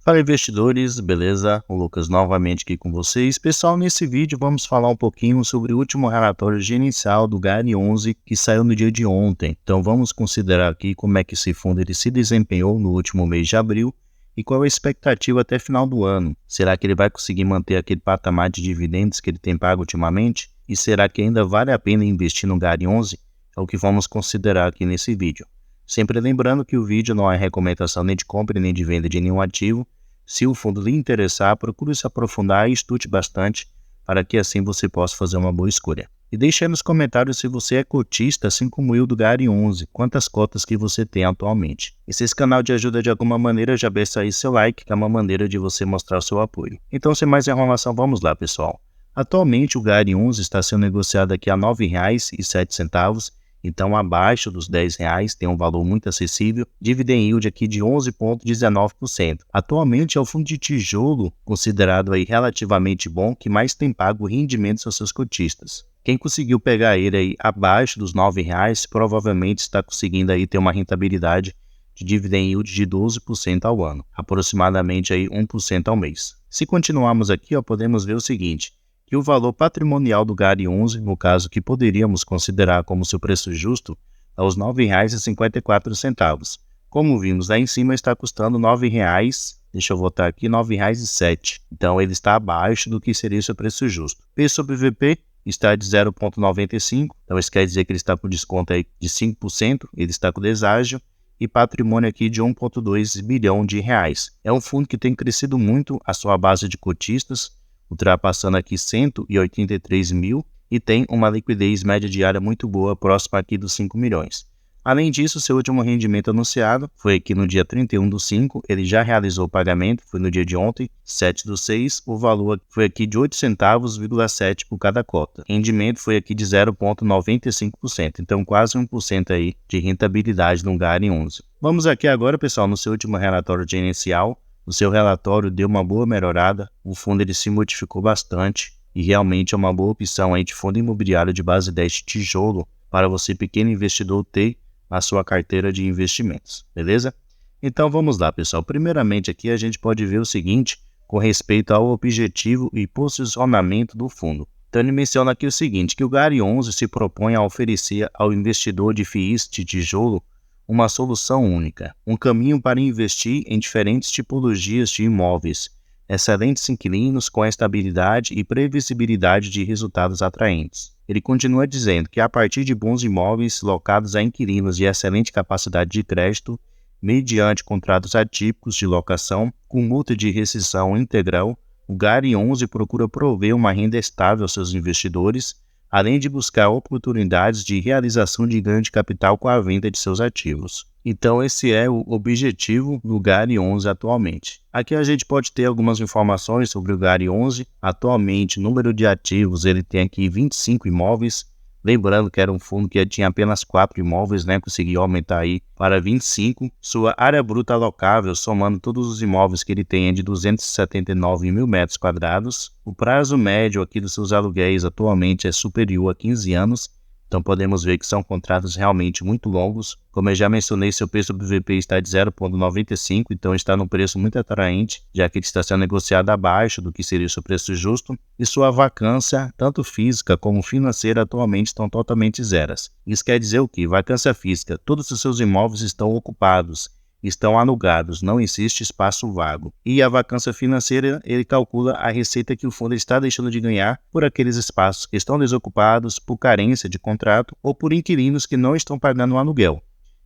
Fala investidores, beleza? O Lucas novamente aqui com vocês. Pessoal, nesse vídeo vamos falar um pouquinho sobre o último relatório gerencial do GARI11 que saiu no dia de ontem. Então vamos considerar aqui como é que esse fundo ele se desempenhou no último mês de abril e qual é a expectativa até final do ano. Será que ele vai conseguir manter aquele patamar de dividendos que ele tem pago ultimamente? E será que ainda vale a pena investir no GARI11? É o que vamos considerar aqui nesse vídeo. Sempre lembrando que o vídeo não é recomendação nem de compra nem de venda de nenhum ativo. Se o fundo lhe interessar, procure se aprofundar e estude bastante para que assim você possa fazer uma boa escolha. E deixe aí nos comentários se você é cotista, assim como eu do GARI11, quantas cotas que você tem atualmente. E se esse canal te ajuda de alguma maneira, já deixa aí seu like, que é uma maneira de você mostrar o seu apoio. Então, sem mais enrolação, vamos lá, pessoal. Atualmente o GARI11 está sendo negociado aqui a R$ 9,07, então abaixo dos R$ 10, tem um valor muito acessível, dividend yield aqui de 11,19%. Atualmente é o fundo de tijolo considerado aí relativamente bom, que mais tem pago rendimentos aos seus cotistas. Quem conseguiu pegar ele aí abaixo dos R$ 9, provavelmente está conseguindo aí ter uma rentabilidade de dividend yield de 12% ao ano, aproximadamente aí 1% ao mês. Se continuarmos aqui, podemos ver o seguinte, que o valor patrimonial do GARI11, no caso que poderíamos considerar como seu preço justo, é os R$ 9,54. Como vimos lá em cima, está custando R$ 9,00, deixa eu voltar aqui, R$ 9,07. Então ele está abaixo do que seria seu preço justo. P sobre VP está de 0,95, então isso quer dizer que ele está com desconto aí de 5%, ele está com deságio, e patrimônio aqui de 1,2 bilhão de reais. É um fundo que tem crescido muito a sua base de cotistas, ultrapassando aqui 183 mil e tem uma liquidez média diária muito boa, próxima aqui dos 5 milhões. Além disso, seu último rendimento anunciado foi aqui no dia 31/5, ele já realizou o pagamento, foi no dia de ontem, 7/6, o valor foi aqui de 8 centavos, 7 por cada cota. O rendimento foi aqui de 0,95%, então quase 1% aí de rentabilidade no GARI11. Vamos aqui agora, pessoal, no seu último relatório gerencial. O seu relatório deu uma boa melhorada, o fundo ele se modificou bastante e realmente é uma boa opção aí de fundo imobiliário de base 10 de tijolo para você, pequeno investidor, ter a sua carteira de investimentos, beleza? Então vamos lá, pessoal. Primeiramente aqui a gente pode ver o seguinte com respeito ao objetivo e posicionamento do fundo. Então ele menciona aqui o seguinte, que o GARI11 se propõe a oferecer ao investidor de FIIs de tijolo uma solução única, um caminho para investir em diferentes tipologias de imóveis, excelentes inquilinos com estabilidade e previsibilidade de resultados atraentes. Ele continua dizendo que a partir de bons imóveis locados a inquilinos de excelente capacidade de crédito, mediante contratos atípicos de locação, com multa de rescisão integral, o GARI11 procura prover uma renda estável aos seus investidores, além de buscar oportunidades de realização de ganho de capital com a venda de seus ativos. Então esse é o objetivo do GARI11 atualmente. Aqui a gente pode ter algumas informações sobre o GARI11. Atualmente, o número de ativos, ele tem aqui 25 imóveis. Lembrando que era um fundo que tinha apenas 4 imóveis, conseguiu aumentar aí para 25. Sua área bruta alocável, somando todos os imóveis que ele tem, é de 279 mil metros quadrados. O prazo médio aqui dos seus aluguéis atualmente é superior a 15 anos. Então podemos ver que são contratos realmente muito longos. Como eu já mencionei, seu preço sobre VP está de 0,95, então está num preço muito atraente, já que ele está sendo negociado abaixo do que seria o seu preço justo. E sua vacância, tanto física como financeira, atualmente estão totalmente zeras. Isso quer dizer o quê? Vacância física, todos os seus imóveis estão ocupados, estão alugados, não existe espaço vago. E a vacância financeira, ele calcula a receita que o fundo está deixando de ganhar por aqueles espaços que estão desocupados, por carência de contrato ou por inquilinos que não estão pagando o aluguel.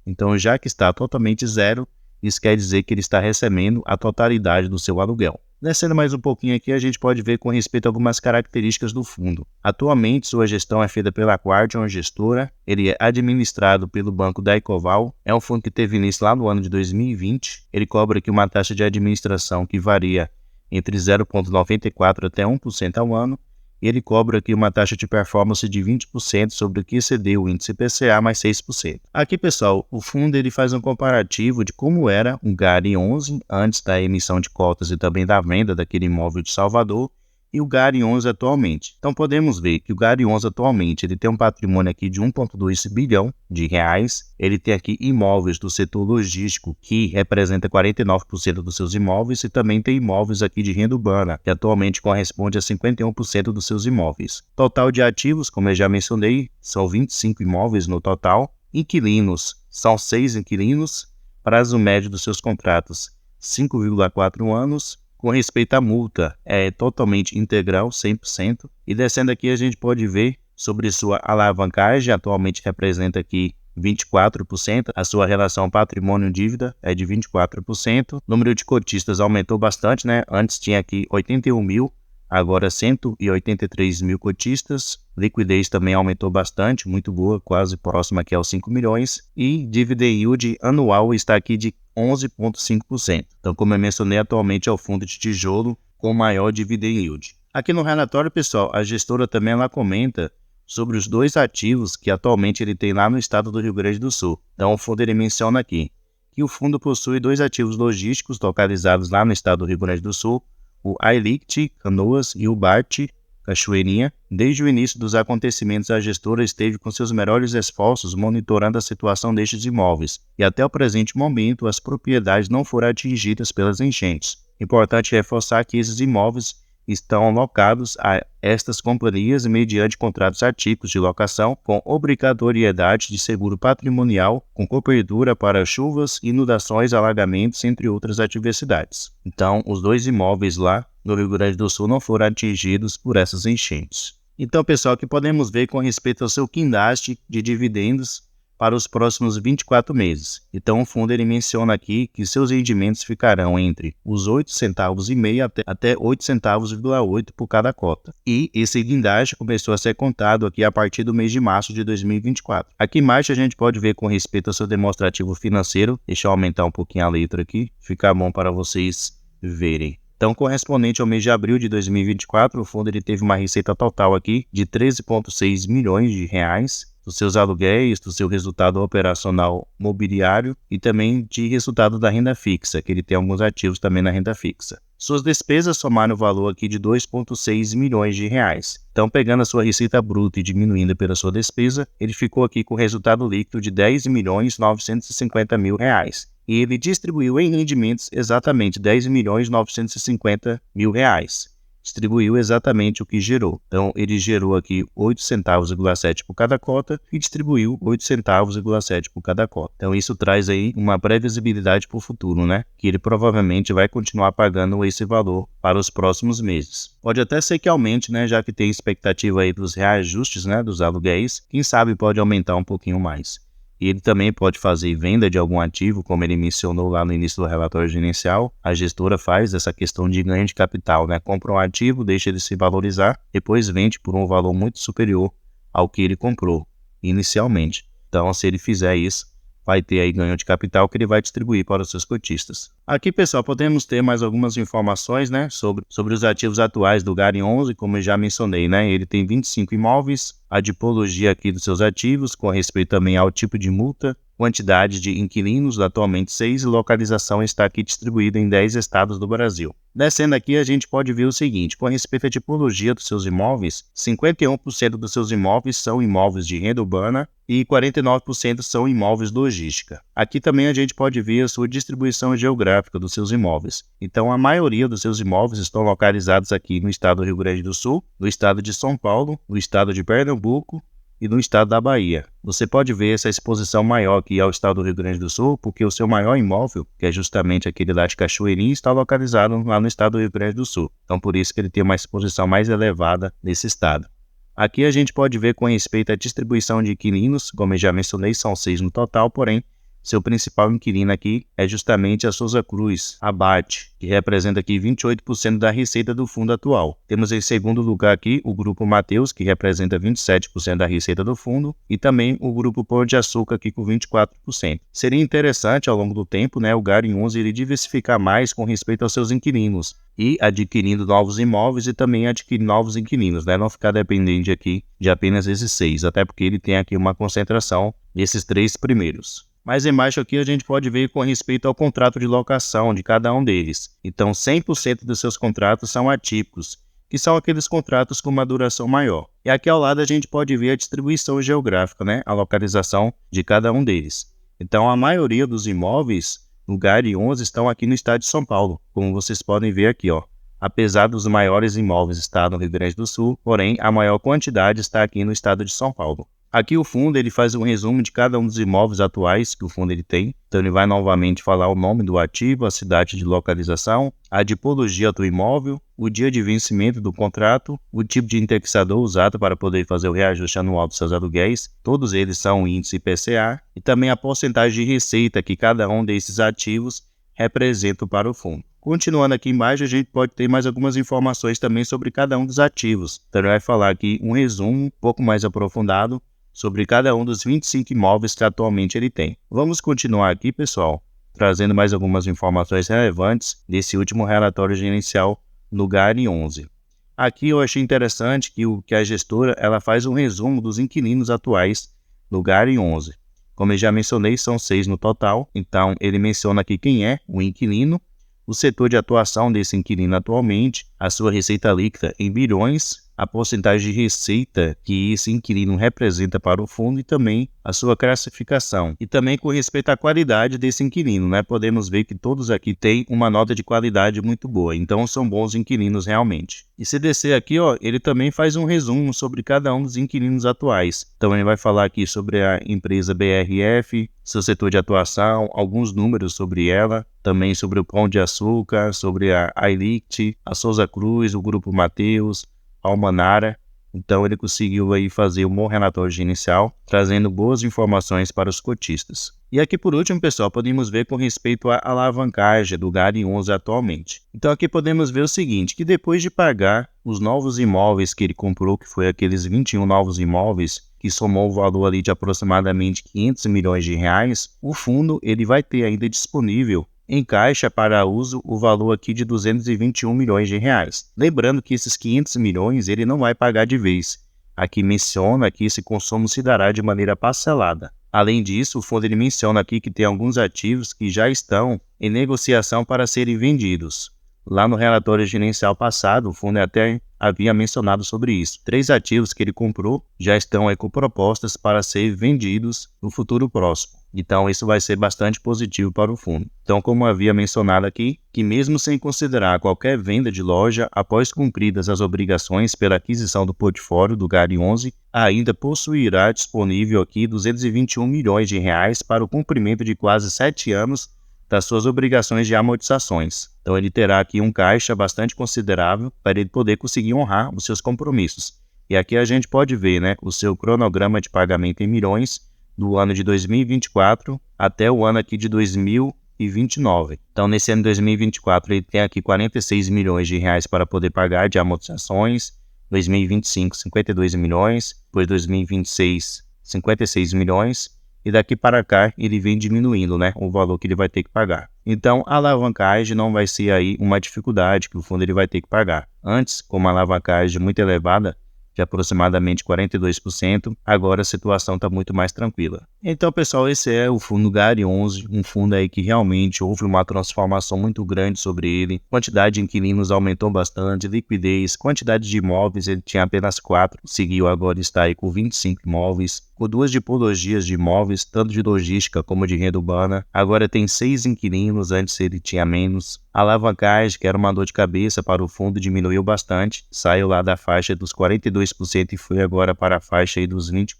Então, já que está totalmente zero, isso quer dizer que ele está recebendo a totalidade do seu aluguel. Descendo mais um pouquinho aqui, a gente pode ver com respeito a algumas características do fundo. Atualmente, sua gestão é feita pela Quardion Gestora, ele é administrado pelo banco da Ecoval, é um fundo que teve início lá no ano de 2020, ele cobra aqui uma taxa de administração que varia entre 0,94% até 1% ao ano, e ele cobra aqui uma taxa de performance de 20% sobre o que excedeu o índice IPCA mais 6%. Aqui, pessoal, o fundo ele faz um comparativo de como era um GARI11 antes da emissão de cotas e também da venda daquele imóvel de Salvador e o Gari 11 atualmente. Então podemos ver que o Gari 11 atualmente ele tem um patrimônio aqui de 1,2 bilhão de reais. Ele tem aqui imóveis do setor logístico, que representa 49% dos seus imóveis, e também tem imóveis aqui de renda urbana, que atualmente corresponde a 51% dos seus imóveis. Total de ativos, como eu já mencionei, são 25 imóveis no total. Inquilinos, são 6 inquilinos. Prazo médio dos seus contratos, 5,4 anos. Com respeito à multa, é totalmente integral, 100%. E descendo aqui a gente pode ver sobre sua alavancagem, atualmente representa aqui 24%. A sua relação patrimônio-dívida é de 24%. O número de cotistas aumentou bastante, né? Antes tinha aqui 81 mil, agora 183 mil cotistas. Liquidez também aumentou bastante, muito boa, quase próxima aqui aos 5 milhões. E dividend yield anual está aqui de 11,5%. Então, como eu mencionei, atualmente é o fundo de tijolo com maior dividend yield. Aqui no relatório, pessoal, a gestora também ela comenta sobre os 2 ativos que atualmente ele tem lá no estado do Rio Grande do Sul. Então, o fundo ele menciona aqui que o fundo possui 2 ativos logísticos localizados lá no estado do Rio Grande do Sul, o Ailict, Canoas, e o Bart, Cachoeirinha. Desde o início dos acontecimentos, a gestora esteve com seus melhores esforços monitorando a situação destes imóveis, e até o presente momento as propriedades não foram atingidas pelas enchentes. Importante reforçar que esses imóveis estão alocados a estas companhias mediante contratos atípicos de locação com obrigatoriedade de seguro patrimonial, com cobertura para chuvas, inundações, alagamentos, entre outras adversidades. Então, os 2 imóveis lá no Rio Grande do Sul não foram atingidos por essas enchentes. Então, pessoal, o que podemos ver com respeito ao seu guindaste de dividendos para os próximos 24 meses. Então, o fundo ele menciona aqui que seus rendimentos ficarão entre os 8 centavos e meio até 8 centavos,8 por cada cota. E esse guindaste começou a ser contado aqui a partir do mês de março de 2024. Aqui embaixo a gente pode ver com respeito ao seu demonstrativo financeiro. Deixa eu aumentar um pouquinho a letra aqui, fica bom para vocês verem. Então, correspondente ao mês de abril de 2024, o fundo ele teve uma receita total aqui de 13,6 milhões de reais, dos seus aluguéis, do seu resultado operacional mobiliário e também de resultado da renda fixa, que ele tem alguns ativos também na renda fixa. Suas despesas somaram o valor aqui de 2,6 milhões de reais. Então, pegando a sua receita bruta e diminuindo pela sua despesa, ele ficou aqui com o resultado líquido de 10.950.000 reais. E ele distribuiu em rendimentos exatamente 10.950.000 reais. Distribuiu exatamente o que gerou. Então, ele gerou aqui 8 centavos,7 por cada cota e distribuiu 8 centavos,7 por cada cota. Então, isso traz aí uma previsibilidade para o futuro, né? Que ele provavelmente vai continuar pagando esse valor para os próximos meses. Pode até ser que aumente, né? Já que tem expectativa aí dos reajustes, né? Dos aluguéis. Quem sabe pode aumentar um pouquinho mais. E ele também pode fazer venda de algum ativo, como ele mencionou lá no início do relatório gerencial. A gestora faz essa questão de ganho de capital, né? Compra um ativo, deixa ele se valorizar, depois vende por um valor muito superior ao que ele comprou inicialmente. Então, se ele fizer isso, vai ter aí ganho de capital que ele vai distribuir para os seus cotistas. Aqui, pessoal, podemos ter mais algumas informações, né, sobre os ativos atuais do Gari 11, como eu já mencionei, né? Ele tem 25 imóveis, a tipologia aqui dos seus ativos, com respeito também ao tipo de multa, quantidade de inquilinos, atualmente 6, e localização está aqui distribuída em 10 estados do Brasil. Descendo aqui, a gente pode ver o seguinte: com respeito à tipologia dos seus imóveis, 51% dos seus imóveis são imóveis de renda urbana e 49% são imóveis logística. Aqui também a gente pode ver a sua distribuição geográfica dos seus imóveis. Então, a maioria dos seus imóveis estão localizados aqui no estado do Rio Grande do Sul, no estado de São Paulo, no estado de Pernambuco e no estado da Bahia. Você pode ver essa exposição maior aqui ao estado do Rio Grande do Sul, porque o seu maior imóvel, que é justamente aquele lá de Cachoeirinha, está localizado lá no estado do Rio Grande do Sul. Então, por isso que ele tem uma exposição mais elevada nesse estado. Aqui a gente pode ver com respeito à distribuição de inquilinos, como eu já mencionei, são 6 no total, porém, seu principal inquilino aqui é justamente a Souza Cruz, a BAT, que representa aqui 28% da receita do fundo atual. Temos em segundo lugar aqui o Grupo Mateus, que representa 27% da receita do fundo, e também o Grupo Pão de Açúcar aqui com 24%. Seria interessante ao longo do tempo, né, o Gari 11 ele diversificar mais com respeito aos seus inquilinos, e adquirindo novos imóveis e também adquirir novos inquilinos, né? Não ficar dependente aqui de apenas esses 6, até porque ele tem aqui uma concentração desses 3 primeiros. Mais embaixo aqui a gente pode ver com respeito ao contrato de locação de cada um deles. Então 100% dos seus contratos são atípicos que são aqueles contratos com uma duração maior. E aqui ao lado a gente pode ver a distribuição geográfica, né? A localização de cada um deles. Então, a maioria dos imóveis no GARI 11 estão aqui no estado de São Paulo, como vocês podem ver aqui, ó. Apesar dos maiores imóveis estar no Rio Grande do Sul, porém, a maior quantidade está aqui no estado de São Paulo. Aqui o fundo ele faz um resumo de cada um dos imóveis atuais que o fundo ele tem. Então ele vai novamente falar o nome do ativo, a cidade de localização, a tipologia do imóvel, o dia de vencimento do contrato, o tipo de indexador usado para poder fazer o reajuste anual dos seus aluguéis, todos eles são o índice IPCA, e também a porcentagem de receita que cada um desses ativos representa para o fundo. Continuando aqui embaixo, a gente pode ter mais algumas informações também sobre cada um dos ativos. Então ele vai falar aqui um resumo um pouco mais aprofundado sobre cada um dos 25 imóveis que atualmente ele tem. Vamos continuar aqui, pessoal, trazendo mais algumas informações relevantes desse último relatório gerencial no GARI 11. Aqui eu achei interessante que a gestora ela faz um resumo dos inquilinos atuais no GARI 11. Como eu já mencionei, são 6 no total, então ele menciona aqui quem é o inquilino, o setor de atuação desse inquilino atualmente, a sua receita líquida em bilhões, a porcentagem de receita que esse inquilino representa para o fundo e também a sua classificação. E também com respeito à qualidade desse inquilino, né? Podemos ver que todos aqui têm uma nota de qualidade muito boa, então são bons inquilinos realmente. E se descer aqui, ó, ele também faz um resumo sobre cada um dos inquilinos atuais. Então ele vai falar aqui sobre a empresa BRF, seu setor de atuação, alguns números sobre ela, também sobre o Pão de Açúcar, sobre a Ailict, a Souza Cruz, o Grupo Mateus, Almanara. Então ele conseguiu aí fazer um bom relatório inicial, trazendo boas informações para os cotistas. E aqui por último, pessoal, podemos ver com respeito à alavancagem do GARI 11 atualmente. Então aqui podemos ver o seguinte, que depois de pagar os novos imóveis que ele comprou, que foi aqueles 21 novos imóveis, que somou o valor ali de aproximadamente 500 milhões de reais, o fundo ele vai ter ainda disponível em caixa para uso o valor aqui de 221 milhões de reais. Lembrando que esses 500 milhões ele não vai pagar de vez. Aqui menciona que esse consumo se dará de maneira parcelada. Além disso, o fundo ele menciona aqui que tem alguns ativos que já estão em negociação para serem vendidos. Lá no relatório gerencial passado, o fundo até havia mencionado sobre isso. 3 ativos que ele comprou já estão aí com propostas para ser vendidos no futuro próximo. Então, isso vai ser bastante positivo para o fundo. Então, como havia mencionado aqui, que mesmo sem considerar qualquer venda de loja, após cumpridas as obrigações pela aquisição do portfólio do GARI 11, ainda possuirá disponível aqui 221 milhões de reais para o cumprimento de quase 7 anos das suas obrigações de amortizações. Então ele terá aqui um caixa bastante considerável para ele poder conseguir honrar os seus compromissos. E aqui a gente pode ver, né, o seu cronograma de pagamento em milhões do ano de 2024 até o ano aqui de 2029. Então nesse ano de 2024 ele tem aqui 46 milhões de reais para poder pagar de amortizações, 2025 52 milhões, depois 2026 56 milhões, e daqui para cá ele vem diminuindo, né, o valor que ele vai ter que pagar. Então a alavancagem não vai ser aí uma dificuldade que o fundo ele vai ter que pagar. Antes, com uma alavancagem muito elevada, de aproximadamente 42%, agora a situação está muito mais tranquila. Então, pessoal, esse é o fundo GARI 11, um fundo aí que realmente houve uma transformação muito grande sobre ele. A quantidade de inquilinos aumentou bastante, liquidez, quantidade de imóveis, ele tinha apenas 4, seguiu agora está aí com 25 imóveis, com 2 tipologias de imóveis, tanto de logística como de renda urbana. Agora tem 6 inquilinos, antes ele tinha menos. A alavancagem, que era uma dor de cabeça para o fundo, diminuiu bastante, saiu lá da faixa dos 42% e foi agora para a faixa aí dos 22%,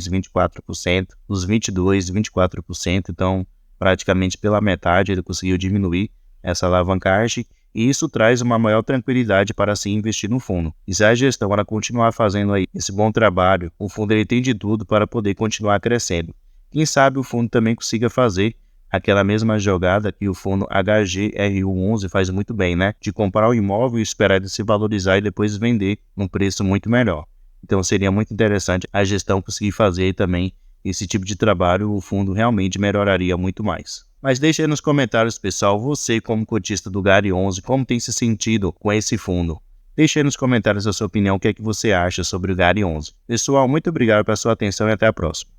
24%, dos 22%, 24%, então praticamente pela metade ele conseguiu diminuir essa alavancagem, e isso traz uma maior tranquilidade para se investir no fundo. E se a gestão ela continuar fazendo aí esse bom trabalho, o fundo ele tem de tudo para poder continuar crescendo. Quem sabe o fundo também consiga fazer aquela mesma jogada que o fundo HGRU11 faz muito bem, né? De comprar o imóvel e esperar ele se valorizar e depois vender num preço muito melhor. Então seria muito interessante a gestão conseguir fazer também esse tipo de trabalho, o fundo realmente melhoraria muito mais. Mas deixe aí nos comentários, pessoal, você como cotista do GARI 11, como tem se sentido com esse fundo? Deixe aí nos comentários a sua opinião, o que é que você acha sobre o GARI 11. Pessoal, muito obrigado pela sua atenção e até a próxima.